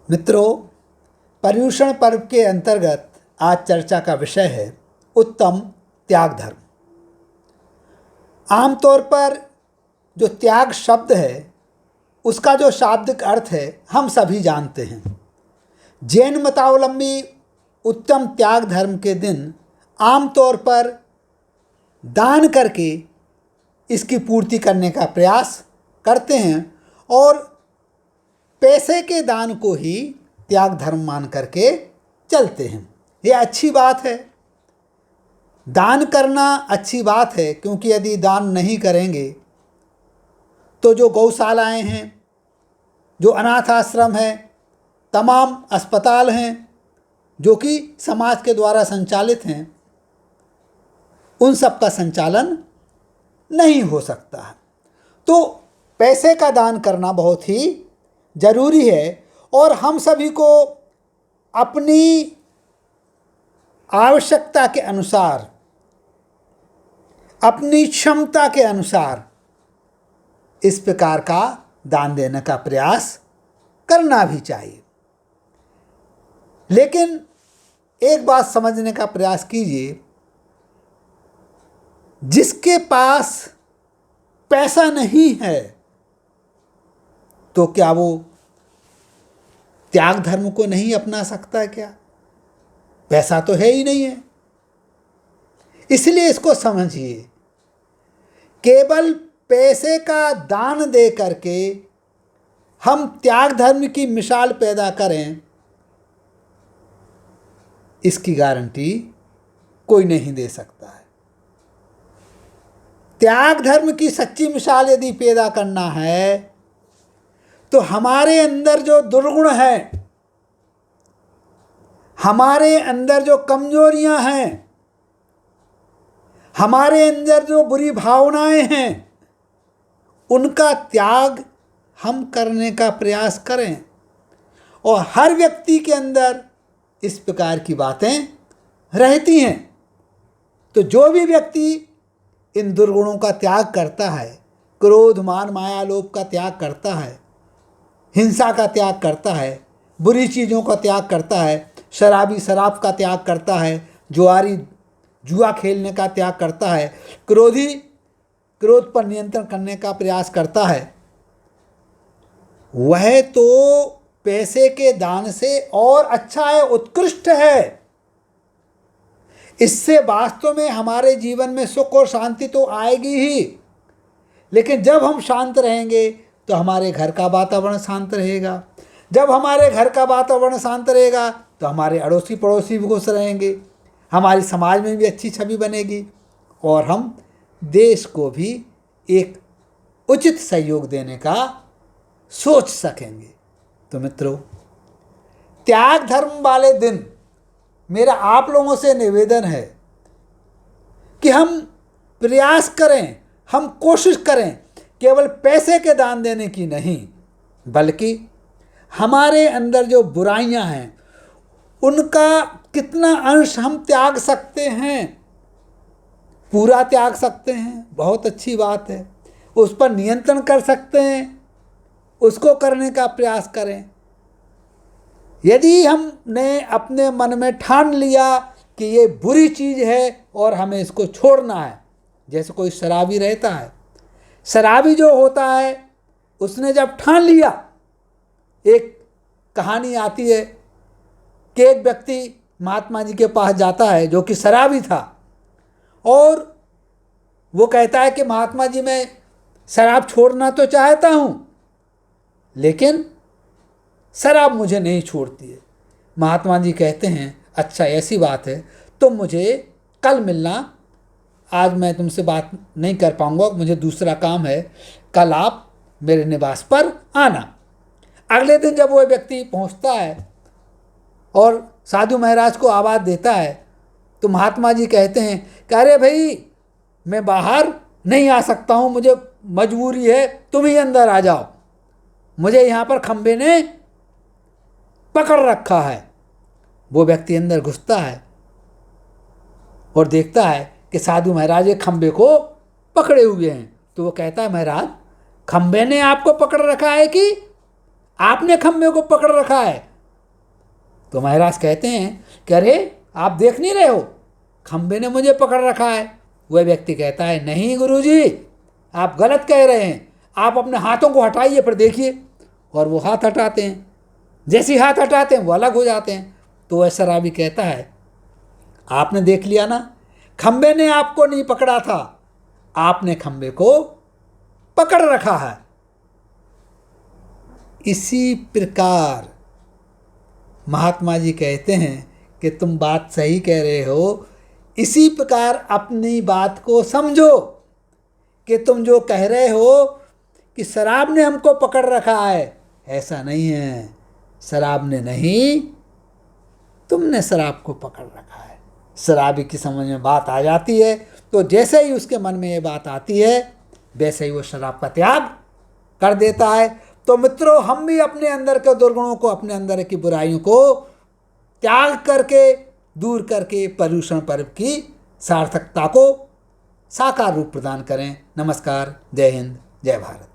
मित्रों, पर्युषण पर्व के अंतर्गत आज चर्चा का विषय है उत्तम त्याग धर्म। आमतौर पर जो त्याग शब्द है उसका जो शाब्दिक अर्थ है हम सभी जानते हैं। जैन मतावलंबी उत्तम त्याग धर्म के दिन आमतौर पर दान करके इसकी पूर्ति करने का प्रयास करते हैं और पैसे के दान को ही त्याग धर्म मान करके चलते हैं। ये अच्छी बात है, दान करना अच्छी बात है, क्योंकि यदि दान नहीं करेंगे तो जो गौशालाएं हैं, जो अनाथ आश्रम हैं, तमाम अस्पताल हैं जो कि समाज के द्वारा संचालित हैं, उन सब का संचालन नहीं हो सकता है। तो पैसे का दान करना बहुत ही ज़रूरी है और हम सभी को अपनी आवश्यकता के अनुसार, अपनी क्षमता के अनुसार इस प्रकार का दान देने का प्रयास करना भी चाहिए। लेकिन एक बात समझने का प्रयास कीजिए, जिसके पास पैसा नहीं है तो क्या वो त्याग धर्म को नहीं अपना सकता है? क्या पैसा तो है ही नहीं है। इसलिए इसको समझिए, केवल पैसे का दान दे करके हम त्याग धर्म की मिसाल पैदा करें, इसकी गारंटी कोई नहीं दे सकता है। त्याग धर्म की सच्ची मिसाल यदि पैदा करना है तो हमारे अंदर जो दुर्गुण हैं, हमारे अंदर जो कमजोरियां हैं, हमारे अंदर जो बुरी भावनाएं हैं, उनका त्याग हम करने का प्रयास करें। और हर व्यक्ति के अंदर इस प्रकार की बातें रहती हैं। तो जो भी व्यक्ति इन दुर्गुणों का त्याग करता है, क्रोध, मान, माया, लोभ का त्याग करता है, हिंसा का त्याग करता है, बुरी चीज़ों का त्याग करता है, शराबी शराब का त्याग करता है, जुआरी जुआ खेलने का त्याग करता है, क्रोधी क्रोध पर नियंत्रण करने का प्रयास करता है, वह तो पैसे के दान से और अच्छा है, उत्कृष्ट है। इससे वास्तव में हमारे जीवन में सुख और शांति तो आएगी ही, लेकिन जब हम शांत रहेंगे तो हमारे घर का वातावरण शांत रहेगा। जब हमारे घर का वातावरण शांत रहेगा तो हमारे अड़ोसी पड़ोसी भी खुश रहेंगे, हमारी समाज में भी अच्छी छवि बनेगी और हम देश को भी एक उचित सहयोग देने का सोच सकेंगे। तो मित्रों, त्याग धर्म वाले दिन मेरा आप लोगों से निवेदन है कि हम प्रयास करें, हम कोशिश करें केवल पैसे के दान देने की नहीं, बल्कि हमारे अंदर जो बुराइयां हैं उनका कितना अंश हम त्याग सकते हैं। पूरा त्याग सकते हैं, बहुत अच्छी बात है। उस पर नियंत्रण कर सकते हैं, उसको करने का प्रयास करें। यदि हमने अपने मन में ठान लिया कि ये बुरी चीज़ है और हमें इसको छोड़ना है, जैसे कोई शराबी रहता है, शराबी जो होता है उसने जब ठान लिया, एक कहानी आती है कि एक व्यक्ति महात्मा जी के पास जाता है जो कि शराबी था, और वो कहता है कि महात्मा जी, मैं शराब छोड़ना तो चाहता हूँ लेकिन शराब मुझे नहीं छोड़ती है। महात्मा जी कहते हैं, अच्छा ऐसी बात है, तुम मुझे कल मिलना, आज मैं तुमसे बात नहीं कर पाऊँगा, मुझे दूसरा काम है, कल आप मेरे निवास पर आना। अगले दिन जब वो व्यक्ति पहुंचता है और साधु महाराज को आवाज़ देता है तो महात्मा जी कहते हैं कि अरे भाई, मैं बाहर नहीं आ सकता हूँ, मुझे मजबूरी है, तुम ही अंदर आ जाओ, मुझे यहाँ पर खंबे ने पकड़ रखा है। वो व्यक्ति अंदर घुसता है और देखता है कि साधु महाराज एक खंबे को पकड़े हुए हैं। तो वो कहता है, महाराज, खंबे ने आपको पकड़ रखा है कि आपने खंबे को पकड़ रखा है? तो महाराज कहते हैं कि अरे आप देख नहीं रहे हो, खंबे ने मुझे पकड़ रखा है। वह व्यक्ति कहता है नहीं गुरुजी, आप गलत कह रहे हैं, आप अपने हाथों को हटाइए फिर देखिए। और वो हाथ हटाते हैं, जैसे ही हाथ हटाते हैं वो अलग हो जाते हैं। तो वह शराबी कहता है आपने देख लिया ना, खंबे ने आपको नहीं पकड़ा था, आपने खंबे को पकड़ रखा है। इसी प्रकार महात्मा जी कहते हैं कि तुम बात सही कह रहे हो, इसी प्रकार अपनी बात को समझो कि तुम जो कह रहे हो कि शराब ने हमको पकड़ रखा है, ऐसा नहीं है। शराब ने नहीं, तुमने शराब को पकड़ रखा है। शराबी की समझ में बात आ जाती है, तो जैसे ही उसके मन में ये बात आती है वैसे ही वो शराब का त्याग कर देता है। तो मित्रों, हम भी अपने अंदर के दुर्गुणों को, अपने अंदर की बुराइयों को त्याग करके, दूर करके पर्युषण पर्व की सार्थकता को साकार रूप प्रदान करें। नमस्कार, जय हिंद, जय भारत।